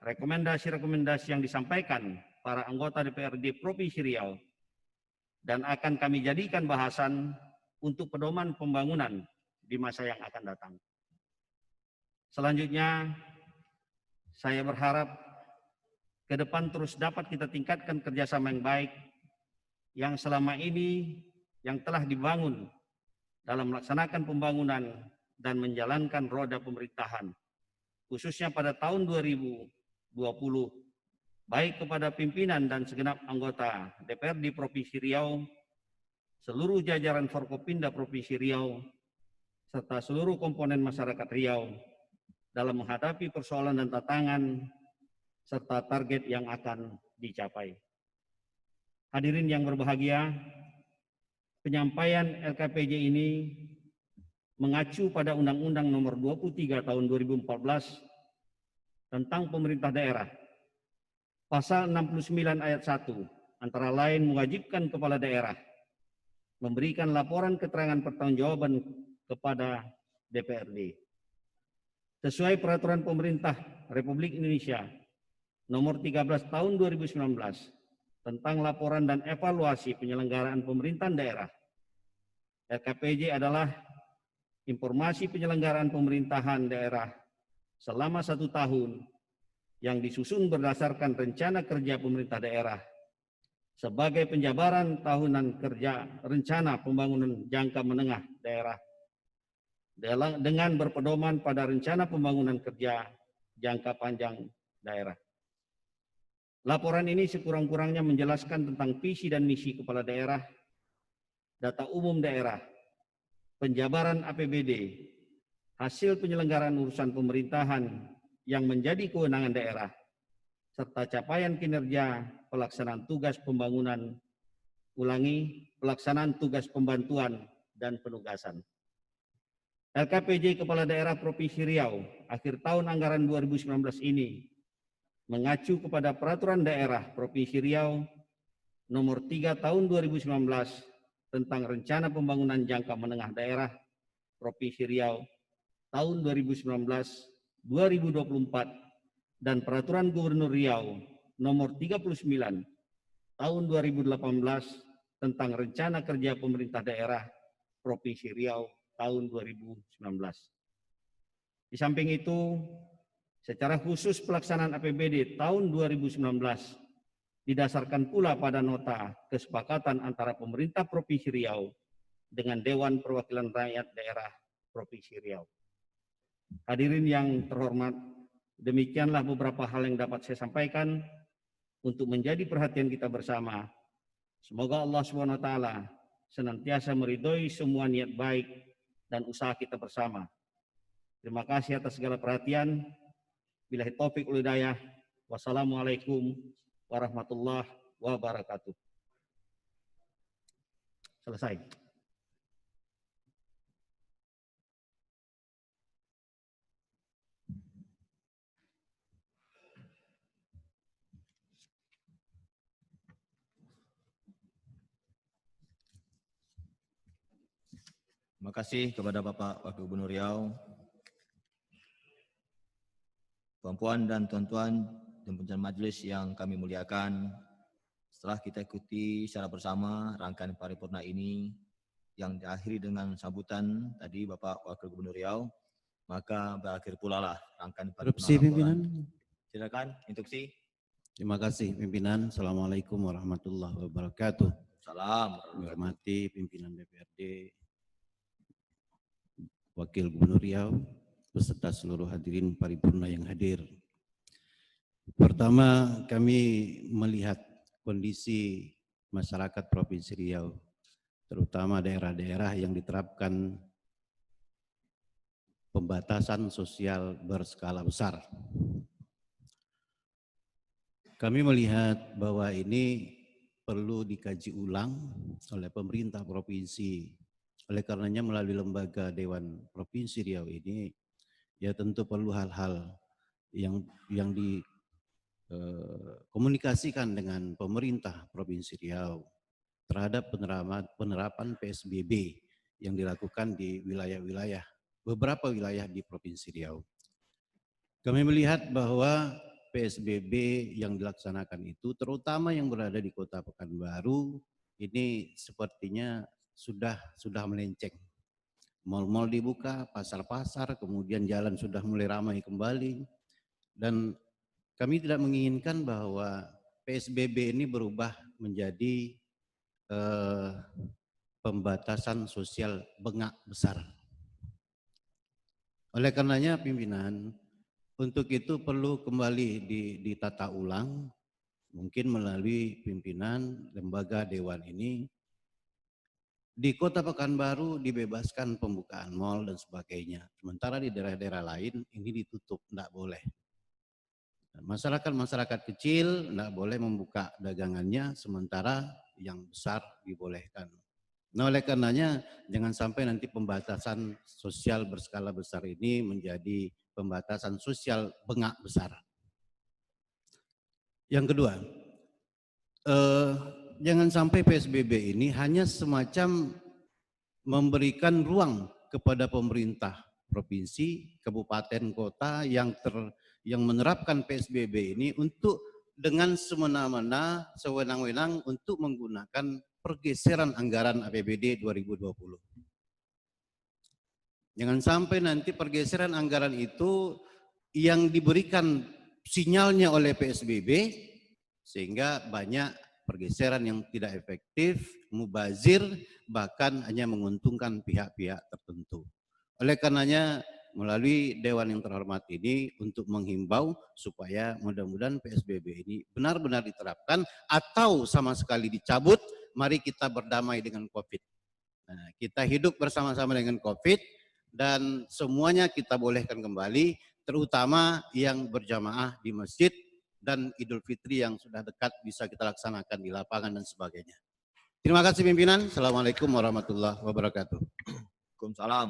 rekomendasi-rekomendasi yang disampaikan para anggota DPRD Provinsi Riau dan akan kami jadikan bahasan untuk pedoman pembangunan di masa yang akan datang. Selanjutnya, saya berharap ke depan terus dapat kita tingkatkan kerjasama yang baik yang selama ini yang telah dibangun dalam melaksanakan pembangunan dan menjalankan roda pemerintahan, khususnya pada tahun 2020, baik kepada pimpinan dan segenap anggota DPRD Provinsi Riau, seluruh jajaran Forkopimda Provinsi Riau, serta seluruh komponen masyarakat Riau dalam menghadapi persoalan dan tantangan serta target yang akan dicapai. Hadirin yang berbahagia, penyampaian LKPJ ini mengacu pada Undang-Undang Nomor 23 Tahun 2014 tentang Pemerintah Daerah. Pasal 69 ayat 1 antara lain mewajibkan kepala daerah memberikan laporan keterangan pertanggungjawaban kepada DPRD. Sesuai Peraturan Pemerintah Republik Indonesia Nomor 13 Tahun 2019 tentang laporan dan evaluasi penyelenggaraan pemerintahan daerah, LKPJ adalah informasi penyelenggaraan pemerintahan daerah selama 1 tahun yang disusun berdasarkan rencana kerja pemerintah daerah sebagai penjabaran tahunan kerja rencana pembangunan jangka menengah daerah dengan berpedoman pada rencana pembangunan kerja jangka panjang daerah. Laporan ini sekurang-kurangnya menjelaskan tentang visi dan misi kepala daerah, data umum daerah, penjabaran APBD, hasil penyelenggaraan urusan pemerintahan yang menjadi kewenangan daerah, serta capaian kinerja pelaksanaan tugas pembangunan, pelaksanaan tugas pembantuan dan penugasan. LKPJ Kepala Daerah Provinsi Riau akhir tahun anggaran 2019 ini mengacu kepada Peraturan Daerah Provinsi Riau Nomor 3 Tahun 2019 tentang Rencana Pembangunan Jangka Menengah Daerah Provinsi Riau tahun 2019-2024 dan Peraturan Gubernur Riau Nomor 39 Tahun 2018 tentang Rencana Kerja Pemerintah Daerah Provinsi Riau tahun 2019. Di samping itu, secara khusus pelaksanaan APBD tahun 2019 didasarkan pula pada nota kesepakatan antara pemerintah Provinsi Riau dengan Dewan Perwakilan Rakyat Daerah Provinsi Riau. Hadirin yang terhormat, demikianlah beberapa hal yang dapat saya sampaikan untuk menjadi perhatian kita bersama. Semoga Allah SWT senantiasa meridhoi semua niat baik dan usaha kita bersama. Terima kasih atas segala perhatian. Billahi taufik wal hidayah. Wassalamualaikum warahmatullahi wabarakatuh. Selesai. Terima kasih kepada Bapak Wakil Gubernur Riau. Puan-puan dan tuan-tuan dan pimpinan majelis yang kami muliakan, setelah kita ikuti secara bersama rangkaian paripurna ini yang diakhiri dengan sambutan tadi Bapak Wakil Gubernur Riau, maka berakhir pula lah rangkaian paripurna. Interupsi pimpinan. Silakan, instruksi. Terima kasih pimpinan. Assalamualaikum warahmatullahi wabarakatuh. Salam. Hormati pimpinan DPRD, Wakil Gubernur Riau, beserta seluruh hadirin paripurna yang hadir. Pertama, kami melihat kondisi masyarakat Provinsi Riau, terutama daerah-daerah yang diterapkan pembatasan sosial berskala besar. Kami melihat bahwa ini perlu dikaji ulang oleh pemerintah provinsi. Oleh karenanya melalui lembaga Dewan Provinsi Riau ini, ya tentu perlu hal-hal yang dikomunikasikan dengan pemerintah Provinsi Riau terhadap penerapan PSBB yang dilakukan di wilayah-wilayah, beberapa wilayah di Provinsi Riau. Kami melihat bahwa PSBB yang dilaksanakan itu, terutama yang berada di Kota Pekanbaru, ini sepertinya sudah melenceng. Mal-mal dibuka, pasar-pasar, kemudian jalan sudah mulai ramai kembali. Dan kami tidak menginginkan bahwa PSBB ini berubah menjadi pembatasan sosial bengak besar. Oleh karenanya pimpinan, untuk itu perlu kembali ditata ulang, mungkin melalui pimpinan lembaga dewan ini. Di Kota Pekanbaru dibebaskan pembukaan mal dan sebagainya. Sementara di daerah-daerah lain ini ditutup, tidak boleh. Masyarakat kecil tidak boleh membuka dagangannya, sementara yang besar dibolehkan. Nah, oleh karenanya jangan sampai nanti pembatasan sosial berskala besar ini menjadi pembatasan sosial bengak besar. Yang kedua, jangan sampai PSBB ini hanya semacam memberikan ruang kepada pemerintah provinsi, kabupaten, kota yang menerapkan PSBB ini untuk dengan semena-mena, sewenang-wenang untuk menggunakan pergeseran anggaran APBD 2020. Jangan sampai nanti pergeseran anggaran itu yang diberikan sinyalnya oleh PSBB sehingga banyak pergeseran yang tidak efektif, mubazir, bahkan hanya menguntungkan pihak-pihak tertentu. Oleh karenanya melalui Dewan yang terhormat ini untuk menghimbau supaya mudah-mudahan PSBB ini benar-benar diterapkan atau sama sekali dicabut. Mari kita berdamai dengan COVID. Nah, kita hidup bersama-sama dengan COVID dan semuanya kita bolehkan kembali, terutama yang berjamaah di masjid dan Idul Fitri yang sudah dekat bisa kita laksanakan di lapangan dan sebagainya. Terima kasih pimpinan. Assalamualaikum warahmatullahi wabarakatuh. Waalaikumsalam.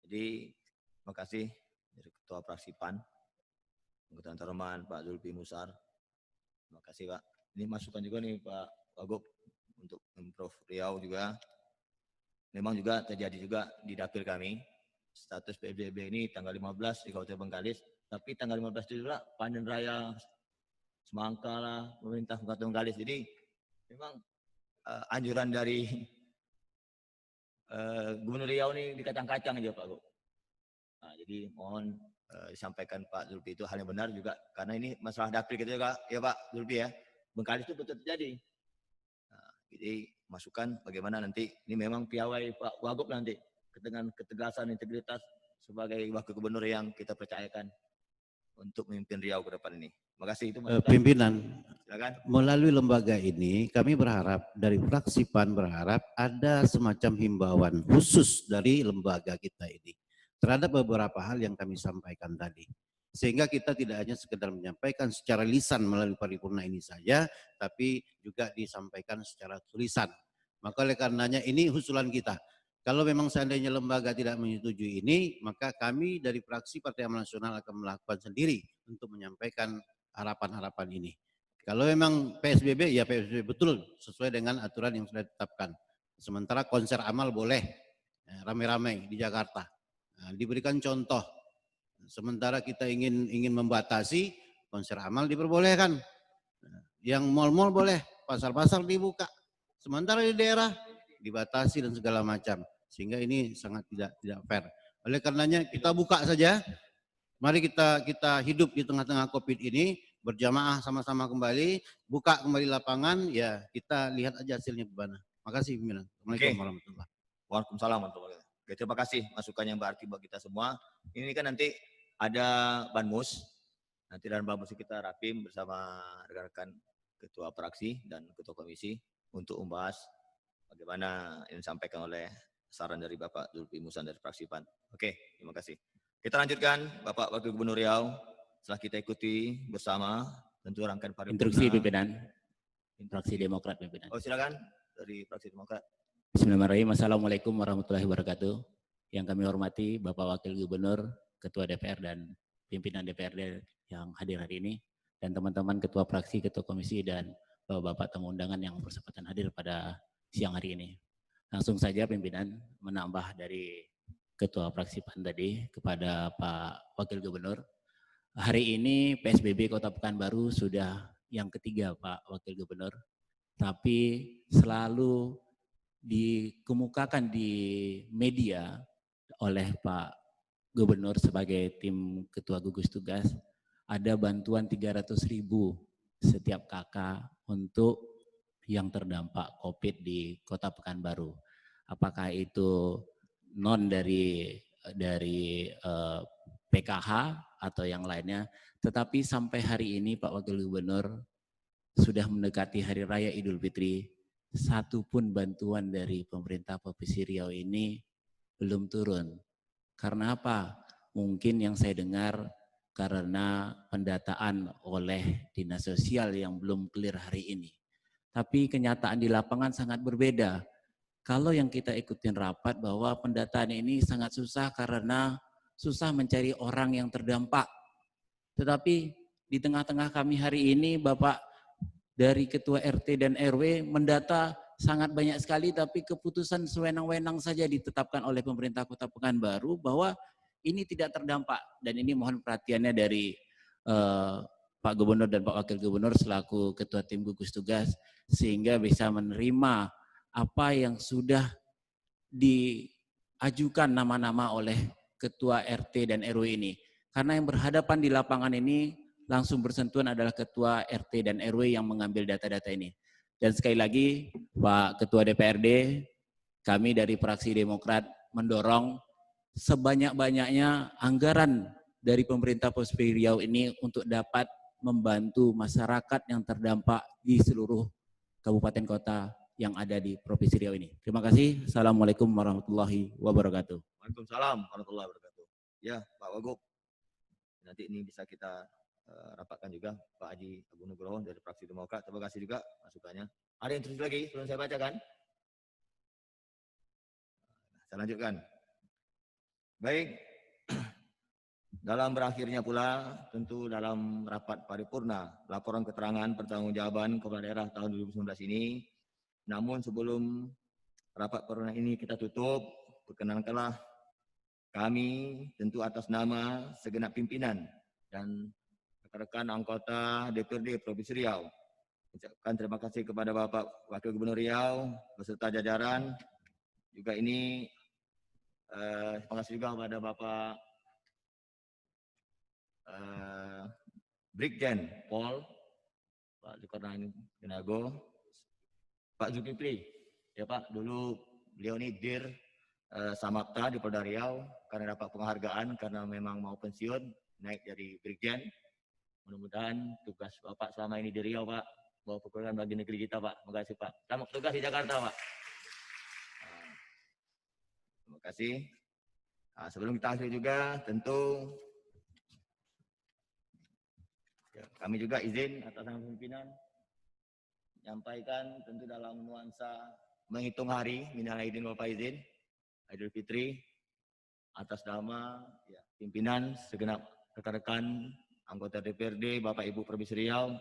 Jadi terima kasih dari Ketua Fraksi PAN, anggota terhormat Pak Zulfi Musar. Terima kasih Pak. Ini masukan juga nih Pak Wagub untuk Pemprov Riau juga. Memang juga terjadi juga di dapil kami. Status PSBB ini tanggal 15 di Kabupaten Bengkalis. Tapi tanggal 15 itu juga panen raya Semangka lah, pemerintah Kabupaten Bengkalis. Jadi memang anjuran dari Gubernur Riau ini dikacang-kacang aja Pak Gub. Nah, jadi mohon disampaikan Pak Zulfi itu hal yang benar juga. Karena ini masalah dapil kita juga ya Pak Zulfi ya. Bengkalis itu betul terjadi. Nah, jadi masukan bagaimana nanti ini memang piawai Pak Wagub nanti dengan ketegasan integritas sebagai wakil gubernur yang kita percayakan untuk memimpin Riau ke depan ini. Terima kasih itu masukan. Pimpinan, Silakan. melalui lembaga ini kami berharap dari fraksi PAN berharap ada semacam himbauan khusus dari lembaga kita ini terhadap beberapa hal yang kami sampaikan tadi. Sehingga kita tidak hanya sekedar menyampaikan secara lisan melalui paripurna ini saja, tapi juga disampaikan secara tulisan. Maka oleh karenanya ini usulan kita. Kalau memang seandainya lembaga tidak menyetujui ini, maka kami dari fraksi Partai Amanat Nasional akan melakukan sendiri untuk menyampaikan harapan-harapan ini. Kalau memang PSBB, ya PSBB betul sesuai dengan aturan yang sudah ditetapkan. Sementara konser amal boleh rame-rame di Jakarta. Nah, diberikan contoh. Sementara kita ingin membatasi, konser amal diperbolehkan. Yang mal-mal boleh, pasar-pasar dibuka. Sementara di daerah dibatasi dan segala macam. Sehingga ini sangat tidak fair. Oleh karenanya kita buka saja. Mari kita hidup di tengah-tengah COVID ini, berjamaah sama-sama kembali, buka kembali lapangan, ya kita lihat aja hasilnya gimana. Makasih pimpinan. Assalamualaikum warahmatullahi wabarakatuh. Waalaikumsalam warahmatullahi wabarakatuh. Oke, terima kasih masukan yang berarti buat kita semua. Ini kan nanti ada Banmus. Nanti dalam Banmus kita rapim bersama rekan-rekan ketua fraksi dan ketua komisi untuk membahas bagaimana yang disampaikan oleh saran dari Bapak Zulfi Musar dari fraksi PAN. Oke, terima kasih. Kita lanjutkan Bapak Wakil Gubernur Riau. Setelah kita ikuti bersama tentu rangkaian paripurna. Instruksi pimpinan. Fraksi Demokrat pimpinan. Oh silakan dari fraksi Demokrat. Bismillahirrahmanirrahim. Assalamualaikum warahmatullahi wabarakatuh. Yang kami hormati Bapak Wakil Gubernur, Ketua DPR dan pimpinan DPRD yang hadir hari ini, dan teman-teman Ketua Fraksi, Ketua Komisi, dan Bapak tamu undangan yang bersempatan hadir pada siang hari ini. Langsung saja pimpinan menambah dari Ketua Fraksi PAN tadi kepada Pak Wakil Gubernur. Hari ini PSBB Kota Pekanbaru sudah yang ketiga Pak Wakil Gubernur, tapi selalu dikemukakan di media oleh Pak Gubernur sebagai tim Ketua Gugus Tugas, ada bantuan 300.000 setiap kakak untuk yang terdampak COVID di Kota Pekanbaru. Apakah itu non dari PKH atau yang lainnya, tetapi sampai hari ini Pak Wakil Gubernur sudah mendekati Hari Raya Idul Fitri, satu pun bantuan dari pemerintah Provinsi Riau ini belum turun. Karena apa? Mungkin yang saya dengar karena pendataan oleh Dinas Sosial yang belum clear hari ini. Tapi kenyataan di lapangan sangat berbeda. Kalau yang kita ikutin rapat bahwa pendataan ini sangat susah karena susah mencari orang yang terdampak. Tetapi di tengah-tengah kami hari ini Bapak dari Ketua RT dan RW mendata sangat banyak sekali, tapi keputusan sewenang-wenang saja ditetapkan oleh pemerintah Kota Pekanbaru bahwa ini tidak terdampak. Dan ini mohon perhatiannya dari Pak Gubernur dan Pak Wakil Gubernur selaku Ketua Tim Gugus Tugas, sehingga bisa menerima apa yang sudah diajukan nama-nama oleh Ketua RT dan RW ini. Karena yang berhadapan di lapangan ini langsung bersentuhan adalah Ketua RT dan RW yang mengambil data-data ini. Dan sekali lagi Pak Ketua DPRD, kami dari fraksi Demokrat mendorong sebanyak-banyaknya anggaran dari pemerintah Provinsi Riau ini untuk dapat membantu masyarakat yang terdampak di seluruh kabupaten kota yang ada di Provinsi Riau ini. Terima kasih. Assalamualaikum warahmatullahi wabarakatuh. Waalaikumsalam warahmatullahi wabarakatuh. Ya Pak Wagub, nanti ini bisa kita rapatkan juga Pak Haji Abu Nugroho dari fraksi Demokrat. Terima kasih juga masukannya. Ada yang terus lagi sebelum saya bacakan? Saya lanjutkan. Baik, dalam berakhirnya pula tentu dalam rapat paripurna laporan keterangan pertanggungjawaban kepala daerah tahun 2019 ini. Namun sebelum rapat paripurna ini kita tutup, perkenankanlah kami tentu atas nama segenap pimpinan dan rekan-rekan anggota DPRD Provinsi Riau ucapkan terima kasih kepada Bapak Wakil Gubernur Riau beserta jajaran. Juga ini terima kasih juga kepada Bapak Brigjen Pol, Pak Zulkarnain Genago, Pak Zulkifli, ya Pak, dulu beliau ini Dir Samapta di Polda Riau karena dapat penghargaan karena memang mau pensiun naik dari Brigjen. Mudah-mudahan tugas Bapak selama ini di Riau Pak, bawa pekerjaan bagi negeri kita Pak. Terima kasih Pak. Selamat tugas di Jakarta Pak. Terima kasih. Nah, sebelum kita akhiri juga tentu ya, kami juga izin atas nama pimpinan menyampaikan tentu dalam nuansa menghitung hari minal aidin wal faizin Idul Fitri atas nama ya, pimpinan segenap rekan-rekan anggota DPRD Bapak Ibu Provinsi Riau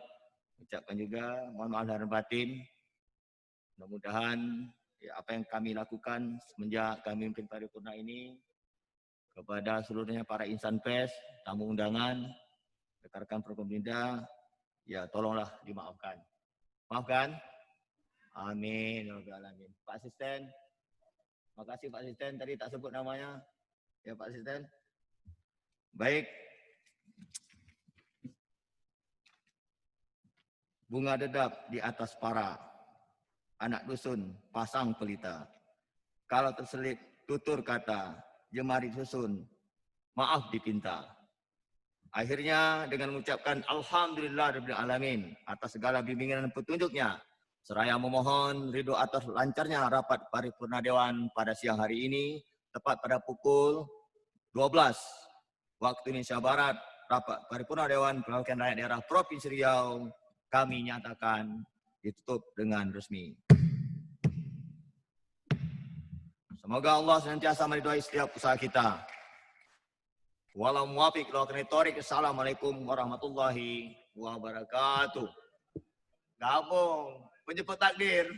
ucapkan juga mohon maaf lahir batin. Mudah-mudahan ya, apa yang kami lakukan semenjak kami memimpin paripurna ini kepada seluruhnya para insan pers, tamu undangan, rekan-rekan pemerintah, ya tolonglah dimaafkan. Maafkan? Amin. Alamin. Pak Asisten, makasih Pak Asisten, tadi tak sebut namanya. Ya Pak Asisten. Baik. Bunga dedap di atas para anak dusun pasang pelita. Kalau terselip tutur kata, jemari susun, maaf dipinta. Akhirnya dengan mengucapkan Alhamdulillah Alamin atas segala bimbingan dan petunjuknya, seraya memohon ridho atas lancarnya rapat paripurna Dewan pada siang hari ini, tepat pada pukul 12 waktu Indonesia Barat, rapat paripurna Dewan Perwakilan Rakyat Daerah Provinsi Riau kami nyatakan ditutup dengan resmi. Semoga Allah senantiasa meridhai setiap usaha kita. Walau muwafiq ila aqwamit. Assalamualaikum warahmatullahi wabarakatuh. Gabung penjemput takdir.